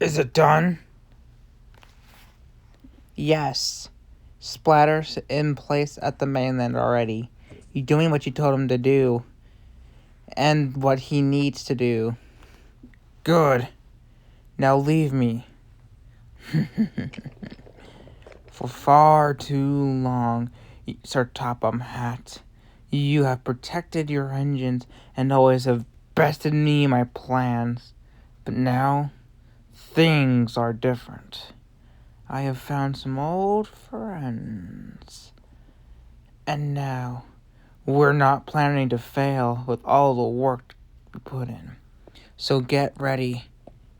Is it done? Yes. Splatter's in place at the mainland already. He's doing what you told him to do. And what he needs to do. Good. Now leave me. For far too long, Sir Topham Hatt, you have protected your engines and always have bested me in my plans. But now, things are different. I have found some old friends. And now, we're not planning to fail with all the work we put in. So get ready,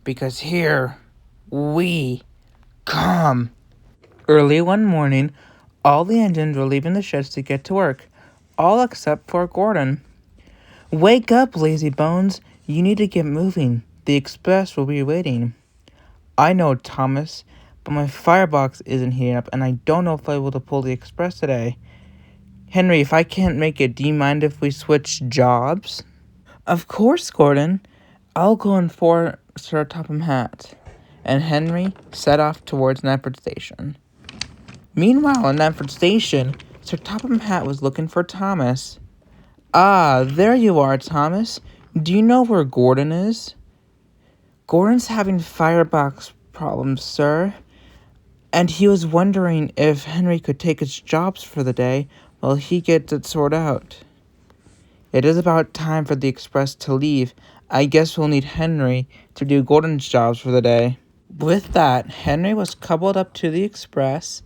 because here we come. Early one morning, all the engines were leaving the sheds to get to work, all except for Gordon. Wake up, lazy bones. You need to get moving. The express will be waiting. I know, Thomas, but my firebox isn't heating up, and I don't know if I'll be able to pull the express today. Henry, if I can't make it, do you mind if we switch jobs? Of course, Gordon. I'll go and for Sir Topham Hatt. And Henry set off towards Knapford Station. Meanwhile, in Knapford Station, Sir Topham Hatt was looking for Thomas. Ah, there you are, Thomas. Do you know where Gordon is? Gordon's having firebox problems, sir. And he was wondering if Henry could take his jobs for the day while he gets it sorted out. It is about time for the express to leave. I guess we'll need Henry to do Gordon's jobs for the day. With that, Henry was coupled up to the express,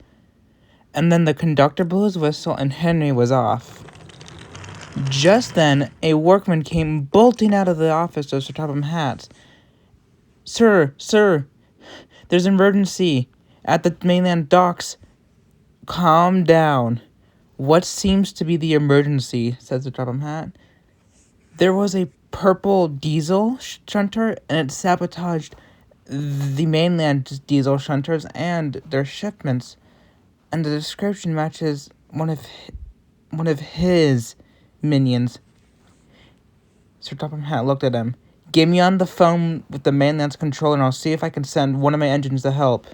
and then the conductor blew his whistle and Henry was off. Just then, a workman came bolting out of the office of Sir Topham Hatt. Sir, there's an emergency at the mainland docks. Calm down. What seems to be the emergency? Said Sir Topham Hatt. There was a purple diesel shunter, and it sabotaged the mainland diesel shunters and their shipments. And the description matches one of his minions. Sir Topham Hatt looked at him. Get me on the phone with the mainland's controller and I'll see if I can send one of my engines to help.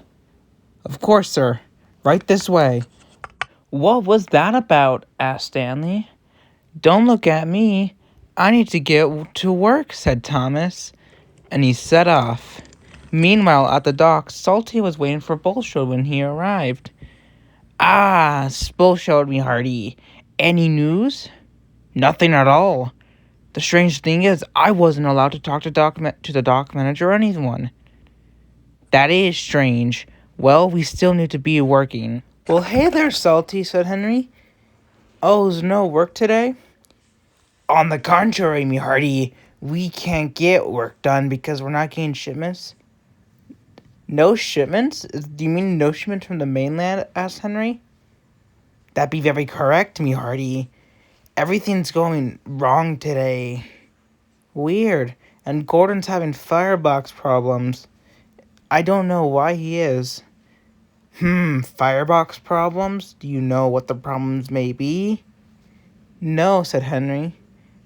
Of course, sir. Right this way. What was that about? Asked Stanley. Don't look at me. I need to get to work, said Thomas. And he set off. Meanwhile, at the dock, Salty was waiting for Bullshot when he arrived. Ah, Bullshot, me hearty. Any news? Nothing at all. The strange thing is, I wasn't allowed to talk to the dock manager or anyone. That is strange. Well, we still need to be working. Well, hey there, Salty, said Henry. Oh, is no work today? On the contrary, me hearty, we can't get work done because we're not getting shipments. No shipments? Do you mean no shipments from the mainland? Asked Henry. That'd be very correct, me hearty. Everything's going wrong today. Weird. And Gordon's having firebox problems. I don't know why he is. Firebox problems? Do you know what the problems may be? No, said Henry.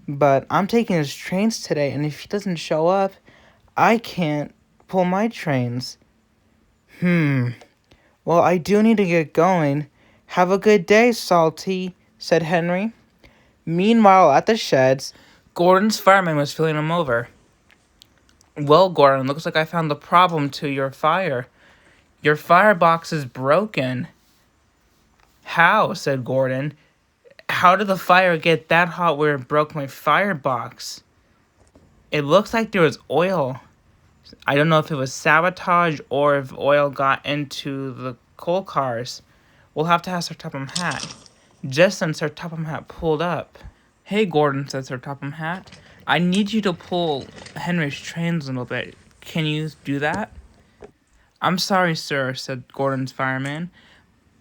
But I'm taking his trains today, and if he doesn't show up, I can't pull my trains. Well, I do need to get going. Have a good day, Salty, said Henry. Meanwhile, at the sheds, Gordon's fireman was filling him over. Well, Gordon, looks like I found the problem to your fire. Your firebox is broken. How? Said Gordon. How did the fire get that hot where it broke my firebox? It looks like there was oil. I don't know if it was sabotage or if oil got into the coal cars. We'll have to ask Sir Topham Hatt. Just then, Sir Topham Hatt pulled up. Hey, Gordon, said Sir Topham Hatt. I need you to pull Henry's trains a little bit. Can you do that? I'm sorry, sir, said Gordon's fireman.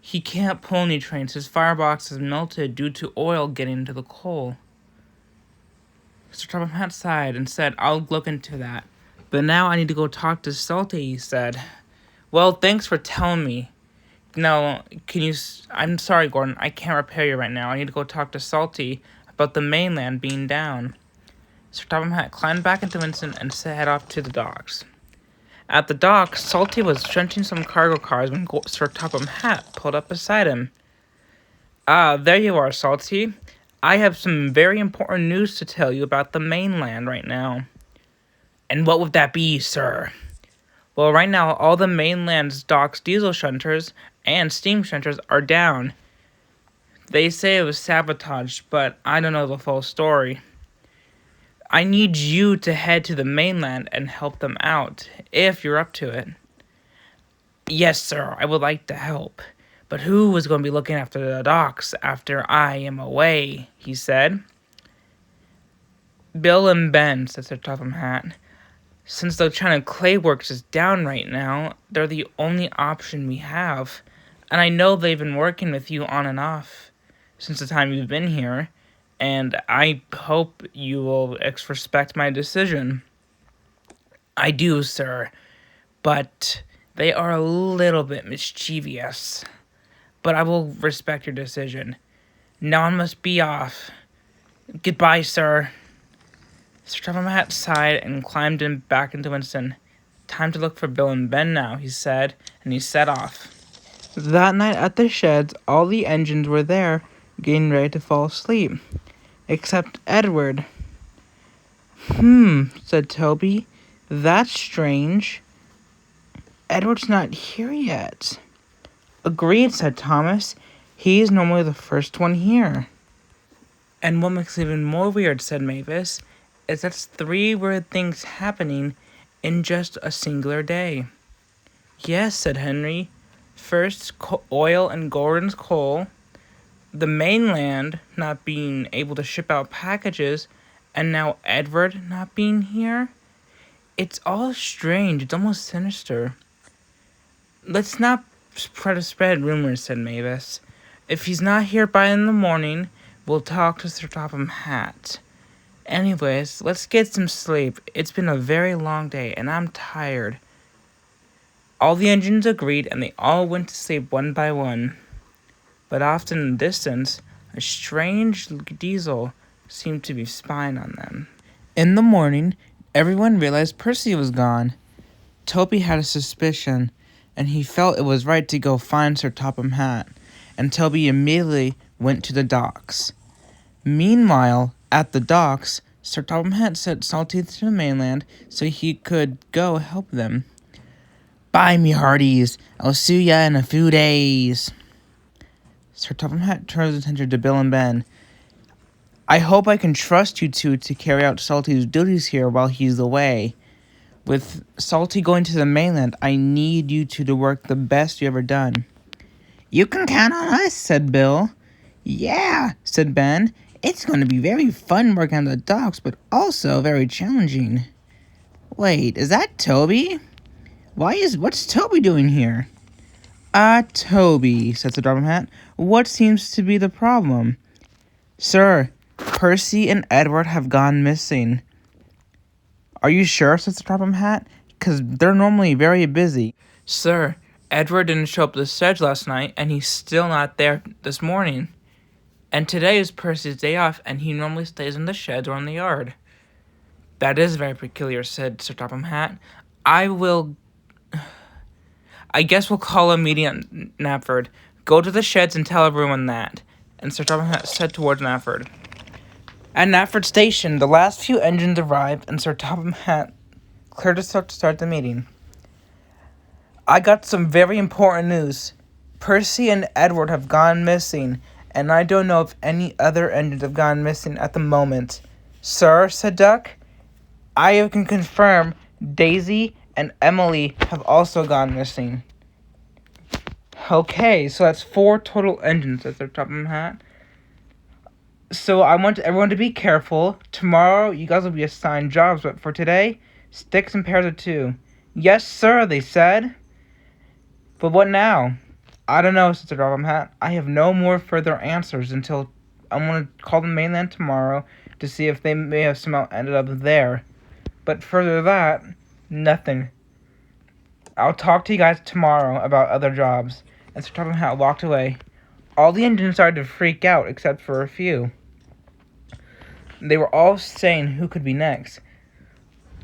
He can't pull any trains. His firebox is melted due to oil getting into the coal. Sir Topham Hatt sighed and said, I'll look into that. But now I need to go talk to Salty, he said. Well, thanks for telling me. Now, I'm sorry, Gordon, I can't repair you right now. I need to go talk to Salty about the mainland being down. Sir Topham Hatt climbed back into Vincent and head off to the docks. At the dock, Salty was shunting some cargo cars when Sir Topham Hatt pulled up beside him. Ah, there you are, Salty. I have some very important news to tell you about the mainland right now. And what would that be, sir? Well, right now, all the mainland's docks diesel shunters and steam shunters are down. They say it was sabotaged, but I don't know the full story. I need you to head to the mainland and help them out, if you're up to it. Yes, sir, I would like to help. But who is going to be looking after the docks after I am away? He said. Bill and Ben, said Sir Topham Hatt. Since the China Clay Works is down right now, they're the only option we have. And I know they've been working with you on and off since the time you've been here. And I hope you will respect my decision. I do, sir. But they are a little bit mischievous. But I will respect your decision. Now I must be off. Goodbye, sir. Sir Topham Hatt sighed and climbed back into Winston. Time to look for Bill and Ben now, he said, and he set off. That night at the sheds, all the engines were there, getting ready to fall asleep. Except Edward. Said Toby. That's strange. Edward's not here yet. Agreed, said Thomas. He's normally the first one here. And what makes it even more weird, said Mavis, is that's 3 weird things happening in just a singular day. Yes, said Henry. First, oil and Gordon's coal, the mainland not being able to ship out packages, and now Edward not being here. It's all strange. It's almost sinister. Let's not try to spread rumors, said Mavis. If he's not here by in the morning, we'll talk to Sir Topham Hatt. Anyways, let's get some sleep. It's been a very long day, and I'm tired. All the engines agreed, and they all went to sleep one by one. But off in the distance, a strange diesel seemed to be spying on them. In the morning, everyone realized Percy was gone. Toby had a suspicion, and he felt it was right to go find Sir Topham Hatt, and Toby immediately went to the docks. Meanwhile, at the docks, Sir Topham Hatt sent Salty to the mainland so he could go help them. Bye, me hearties. I'll see ya in a few days. Sir Topham Hatt turned his attention to Bill and Ben. I hope I can trust you two to carry out Salty's duties here while he's away. With Salty going to the mainland, I need you two to work the best you ever done. You can count on us, said Bill. Yeah, said Ben. It's going to be very fun working on the docks, but also very challenging. Wait, is that Toby? What's Toby doing here? Toby, said Sir Topham Hatt. What seems to be the problem? Sir, Percy and Edward have gone missing. Are you sure, said Sir Topham Hatt? 'Cause they're normally very busy. Sir, Edward didn't show up to the sedge last night, and he's still not there this morning. And today is Percy's day off, and he normally stays in the sheds or in the yard. That is very peculiar, said Sir Topham Hatt. I guess we'll call a meeting at Knapford. Go to the sheds and tell everyone that. And Sir Topham Hatt said towards Knapford. At Knapford Station, the last few engines arrived, and Sir Topham Hatt cleared to start the meeting. I got some very important news. Percy and Edward have gone missing, and I don't know if any other engines have gone missing at the moment. Sir, said Duck, I can confirm Daisy and Emily have also gone missing. Okay, so that's 4 total engines at the Topham Hatt. So I want everyone to be careful. Tomorrow, you guys will be assigned jobs, but for today, sticks and pairs of 2. Yes, sir, they said. But what now? I don't know, said the Topham Hatt. I have no more further answers until I'm going to call the mainland tomorrow to see if they may have somehow ended up there. But further that, nothing. I'll talk to you guys tomorrow about other jobs. And Sir Topham Hatt walked away. All the engines started to freak out except for a few. They were all saying who could be next.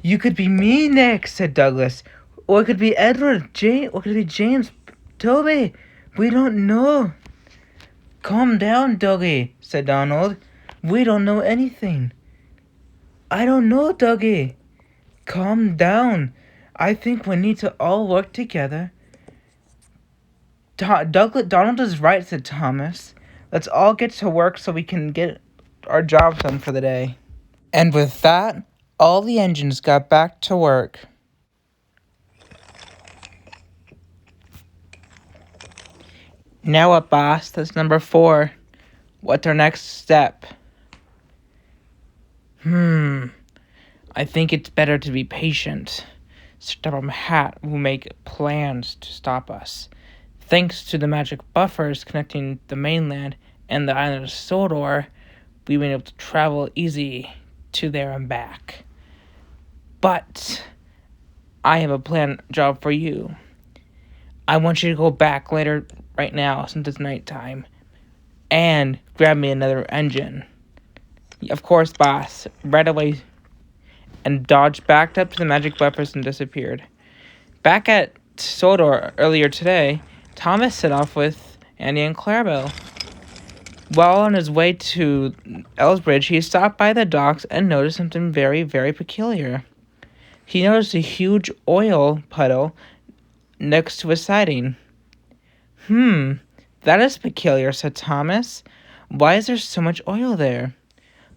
You could be me next, said Douglas. Or it could be Edward, James, or it could be James, Toby. We don't know. Calm down, Dougie, said Donald. We don't know anything. I don't know, Dougie. Calm down. I think we need to all work together. Donald is right, said Thomas. Let's all get to work so we can get our jobs done for the day. And with that, all the engines got back to work. Now what, boss? That's number 4. What's our next step? I think it's better to be patient. Sir Topham Hatt will make plans to stop us. Thanks to the magic buffers connecting the mainland and the island of Sodor, we've been able to travel easy to there and back. But I have a job for you. I want you to go back later right now, since it's nighttime, and grab me another engine. Of course, boss. Right away. And Dodge backed up to the magic buffers and disappeared. Back at Sodor earlier today, Thomas set off with Annie and Clarabelle. While on his way to Elsbridge, he stopped by the docks and noticed something very, very peculiar. He noticed a huge oil puddle next to a siding. That is peculiar, said Thomas. Why is there so much oil there?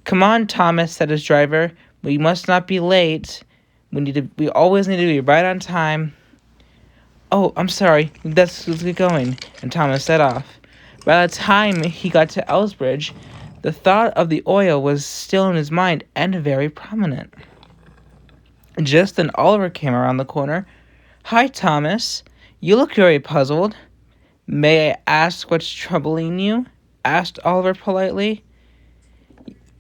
Come on, Thomas, said his driver. We must not be late. We always need to be right on time. Oh, I'm sorry. Let's get going. And Thomas set off. By the time he got to Elsbridge, the thought of the oil was still in his mind and very prominent. Just then Oliver came around the corner. Hi, Thomas. You look very puzzled. May I ask what's troubling you? Asked Oliver politely.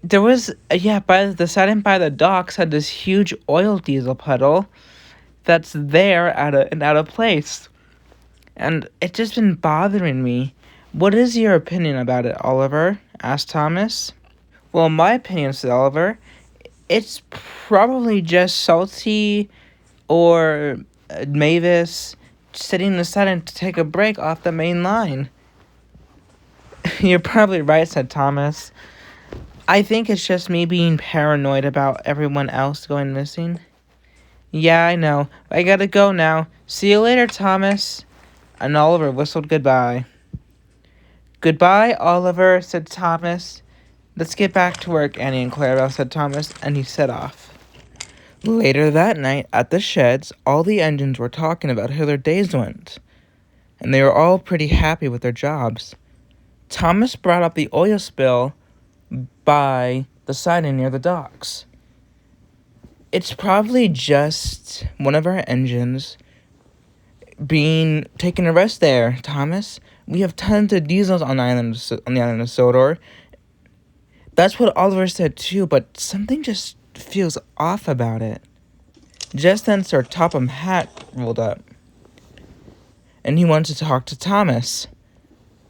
There was, by the siding by the docks had this huge oil diesel puddle that's there out of place. And it's just been bothering me. What is your opinion about it, Oliver? Asked Thomas. Well, my opinion, said Oliver, it's probably just Salty or Mavis sitting aside to take a break off the main line. You're probably right, said Thomas. I think it's just me being paranoid about everyone else going missing. Yeah, I know. I gotta go now. See you later, Thomas. And Oliver whistled goodbye. Goodbye, Oliver, said Thomas. Let's get back to work, Annie and Clarabelle, said Thomas, and he set off. Later that night, at the sheds, all the engines were talking about how their days went, and they were all pretty happy with their jobs. Thomas brought up the oil spill by the siding near the docks. It's probably just one of our engines being taking a rest there, Thomas. We have tons of diesels on the island of Sodor. That's what Oliver said too, but something just feels off about it. Just then Sir Topham Hatt rolled up, and he wanted to talk to Thomas.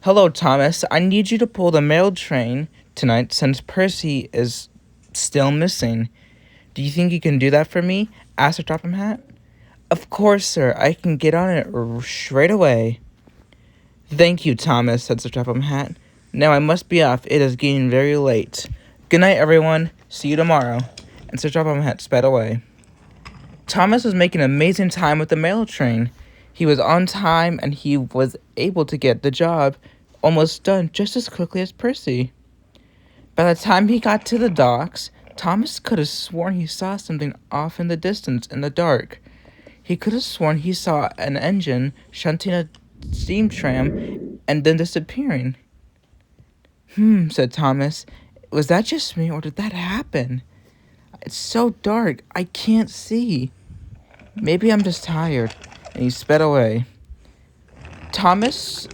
Hello, Thomas. I need you to pull the mail train tonight since Percy is still missing. Do you think you can do that for me? Asked Sir Topham Hatt. Of course, sir. I can get on it straight away. Thank you, Thomas, said Sir Topham Hatt. Now I must be off. It is getting very late. Good night, everyone. See you tomorrow. And Sir Topham Hatt sped away. Thomas was making amazing time with the mail train. He was on time, and he was able to get the job almost done just as quickly as Percy. By the time he got to the docks, Thomas could have sworn he saw something off in the distance in the dark. He could have sworn he saw an engine shunting a steam tram and then disappearing. Said Thomas. Was that just me, or did that happen? It's so dark, I can't see. Maybe I'm just tired. And he sped away. Thomas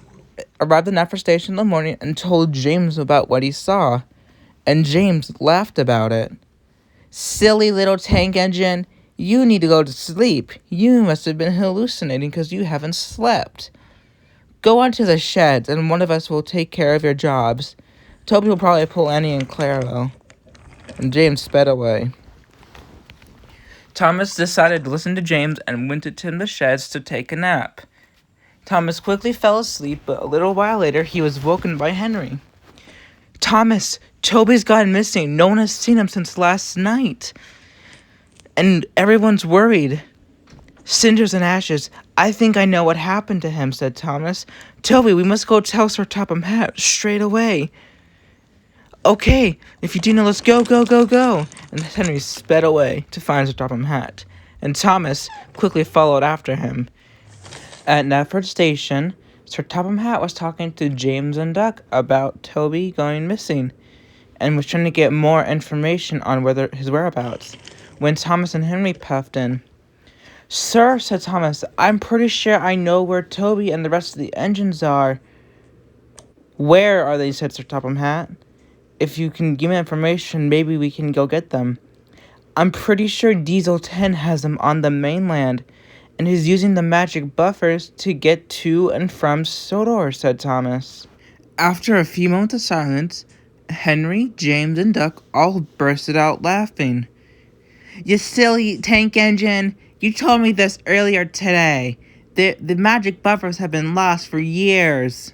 arrived at the Knapford station in the morning and told James about what he saw. And James laughed about it. Silly little tank engine. You need to go to sleep. You must have been hallucinating because you haven't slept. Go on to the sheds, and one of us will take care of your jobs. Toby will probably pull Annie and Clarabelle. And James sped away. Thomas decided to listen to James and went to the sheds to take a nap. Thomas quickly fell asleep, but a little while later he was woken by Henry. Thomas, Toby's gone missing. No one has seen him since last night. And everyone's worried. Cinders and ashes. I think I know what happened to him, said Thomas. Toby, we must go tell Sir Topham Hatt straight away. Okay, if you do know, let's go, go, go, go. And Henry sped away to find Sir Topham Hatt, and Thomas quickly followed after him. At Knapford Station, Sir Topham Hatt was talking to James and Duck about Toby going missing, and was trying to get more information on his whereabouts, when Thomas and Henry puffed in. Sir, said Thomas, I'm pretty sure I know where Toby and the rest of the engines are. Where are they, said Sir Topham Hatt. If you can give me information, maybe we can go get them. I'm pretty sure Diesel 10 has them on the mainland, and is using the magic buffers to get to and from Sodor, said Thomas. After a few moments of silence, Henry, James, and Duck all bursted out laughing. You silly tank engine! You told me this earlier today. The magic buffers have been lost for years.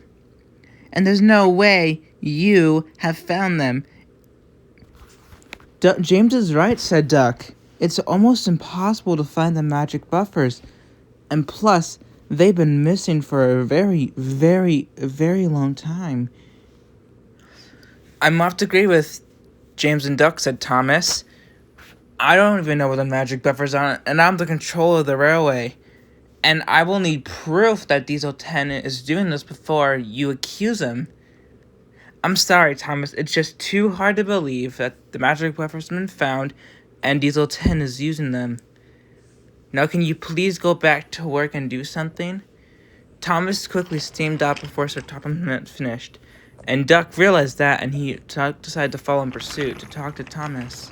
And there's no way you have found them. James is right, said Duck. It's almost impossible to find the magic buffers. And plus, they've been missing for a very, very, very long time. I must agree with James and Duck, said Thomas. I don't even know where the magic buffers are, and I'm the controller of the railway. And I will need proof that Diesel 10 is doing this before you accuse him. I'm sorry, Thomas. It's just too hard to believe that the magic buffers have been found and Diesel 10 is using them. Now can you please go back to work and do something? Thomas quickly steamed out before Sir Topham Hatt finished, and Duck realized that, and he decided to follow in pursuit to talk to Thomas.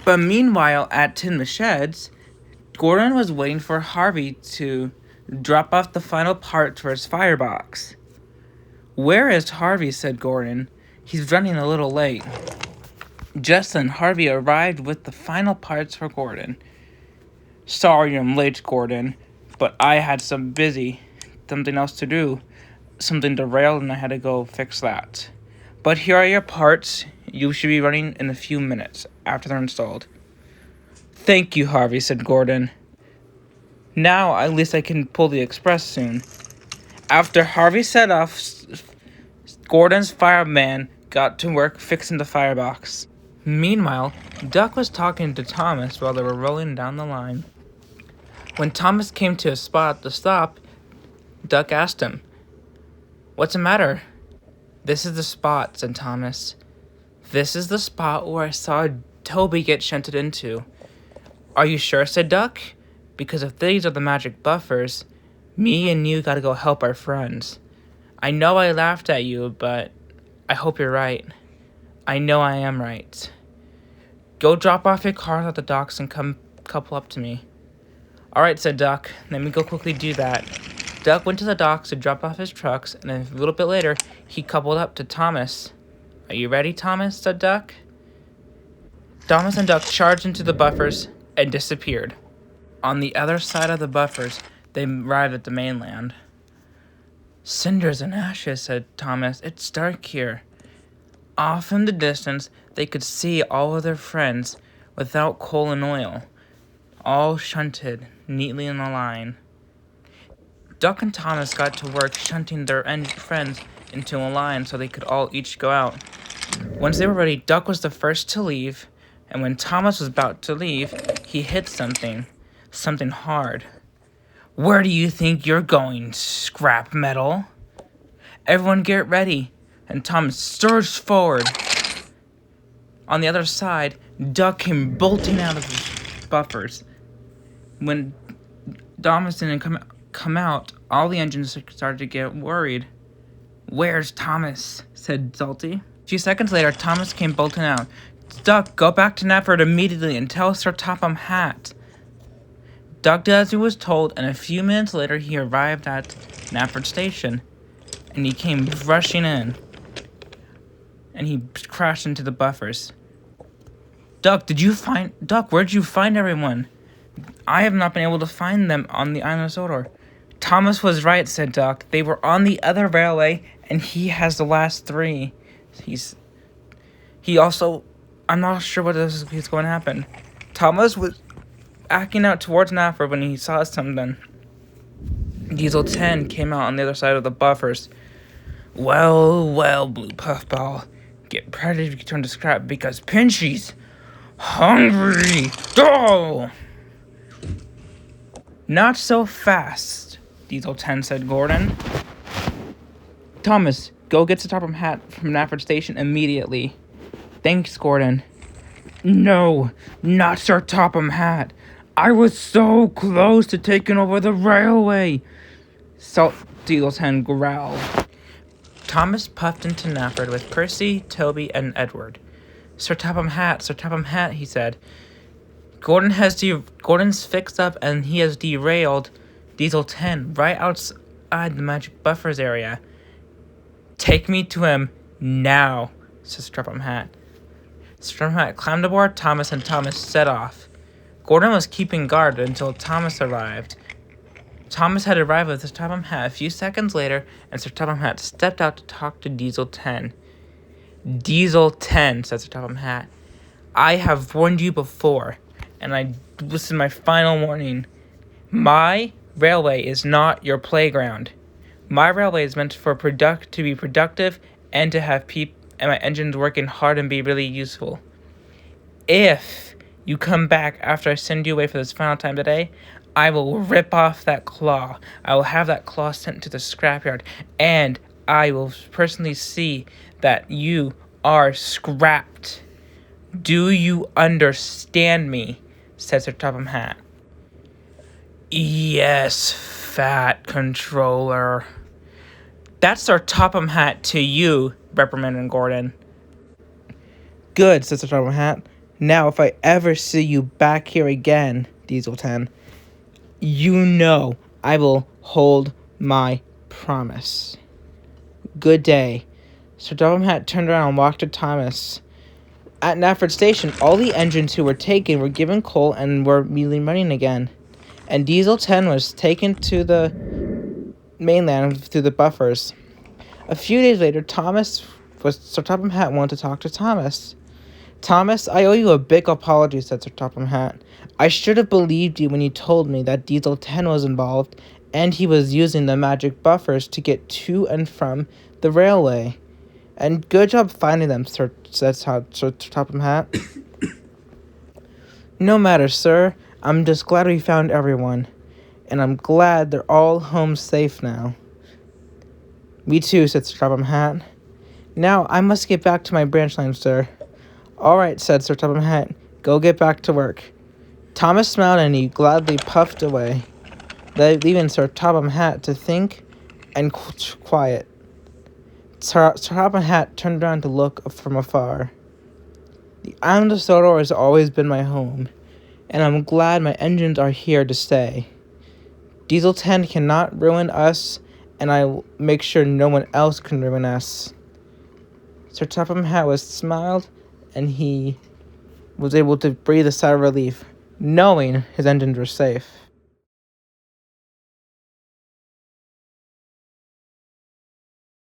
But meanwhile, at Tin the Sheds, Gordon was waiting for Harvey to drop off the final parts for his firebox. Where is Harvey, said Gordon. He's running a little late. Just then, Harvey arrived with the final parts for Gordon. Sorry I'm late, Gordon, but I had something else to do. Something derailed and I had to go fix that. But here are your parts. You should be running in a few minutes after they're installed. Thank you, Harvey, said Gordon. Now at least I can pull the express soon. After Harvey set off, Gordon's fireman got to work fixing the firebox. Meanwhile, Duck was talking to Thomas while they were rolling down the line. When Thomas came to a spot to stop, Duck asked him, "What's the matter?" "This is the spot," said Thomas. "This is the spot where I saw Toby get shunted into." "Are you sure?" said Duck. "Because if these are the magic buffers, me and you gotta go help our friends. I know I laughed at you, but I hope you're right. I know I am right. Go drop off your cars at the docks and come couple up to me." "Alright," said Duck. "Let me go quickly do that." Duck went to the docks to drop off his trucks, and a little bit later, he coupled up to Thomas. "Are you ready, Thomas?" said Duck. Thomas and Duck charged into the buffers and disappeared. On the other side of the buffers, they arrived at the mainland. "Cinders and ashes," said Thomas. "It's dark here." Off in the distance, they could see all of their friends without coal and oil, all shunted neatly in a line. Duck and Thomas got to work shunting their friends into a line so they could all each go out. Once they were ready, Duck was the first to leave, and when Thomas was about to leave, he hit something hard. "Where do you think you're going, scrap metal?" "Everyone get ready," and Thomas surged forward. On the other side, Duck came bolting out of his buffers. When Thomas didn't come out, all the engines started to get worried. "Where's Thomas?" said Salty. A few seconds later, Thomas came bolting out. "Duck, go back to Knapford immediately and tell Sir Topham Hatt." Duck did as he was told, and a few minutes later he arrived at Knapford Station, and he came rushing in, and he crashed into the buffers. Duck, where'd you find everyone? I have not been able to find them on the island of Sodor. Thomas was right, said Duck. They were on the other railway, and he has the last 3. He also, I'm not sure what is going to happen. Thomas was acting out towards Naffer when he saw something. Diesel 10 came out on the other side of the buffers. Well, Blue Puffball. Get ready to return to scrap because Pinchy's hungry. Oh! Not so fast, Diesel 10 said Gordon. Thomas, go get Sir Topham Hatt from Nafford Station immediately. Thanks, Gordon. No, not Sir Topham Hatt. I was so close to taking over the railway. So Diesel 10 growled. Thomas puffed into Nafford with Percy, Toby, and Edward. Sir Topham Hatt, he said. Gordon's fixed up and he has derailed Diesel 10 right outside the magic buffers area. Take me to him now, said Sir Topham Hatt. Sir Topham Hatt climbed aboard Thomas and Thomas set off. Gordon was keeping guard until Thomas arrived. Thomas had arrived with Sir Topham Hatt a few seconds later, and Sir Topham Hatt stepped out to talk to Diesel 10. Diesel 10, said Sir Topham Hatt. I have warned you before, and this is my final warning. My railway is not your playground. My railway is meant to be productive and to have and my engines working hard and be really useful. If you come back after I send you away for this final time today, I will rip off that claw. I will have that claw sent to the scrapyard, and I will personally see that you are scrapped. Do you understand me? Said Sir Topham Hatt. Yes, fat controller. That's Sir Topham Hatt to you, reprimanded Gordon. Good, said Sir Topham Hatt. Now if I ever see you back here again, Diesel 10, you know I will hold my promise. Good day. Sir Topham Hatt turned around and walked to Thomas. At Nafford Station, all the engines who were taken were given coal and were immediately running again. And Diesel 10 was taken to the mainland through the buffers. A few days later, Sir Topham Hatt wanted to talk to Thomas. Thomas, I owe you a big apology, said Sir Topham Hatt. I should have believed you when you told me that Diesel 10 was involved, and he was using the magic buffers to get to and from the railway. And good job finding them, said Sir Topham Hatt. No matter, sir. I'm just glad we found everyone. And I'm glad they're all home safe now. Me too, said Sir Topham Hatt. Now, I must get back to my branch line, sir. All right, said Sir Topham Hatt. Go get back to work. Thomas smiled and he gladly puffed away, leaving Sir Topham Hatt to think and quiet. Sir Topham Hatt turned around to look from afar. The island of Sodor has always been my home, and I'm glad my engines are here to stay. Diesel 10 cannot ruin us, and I will make sure no one else can ruin us. Sir Topham Hatt smiled, and he was able to breathe a sigh of relief, knowing his engines were safe.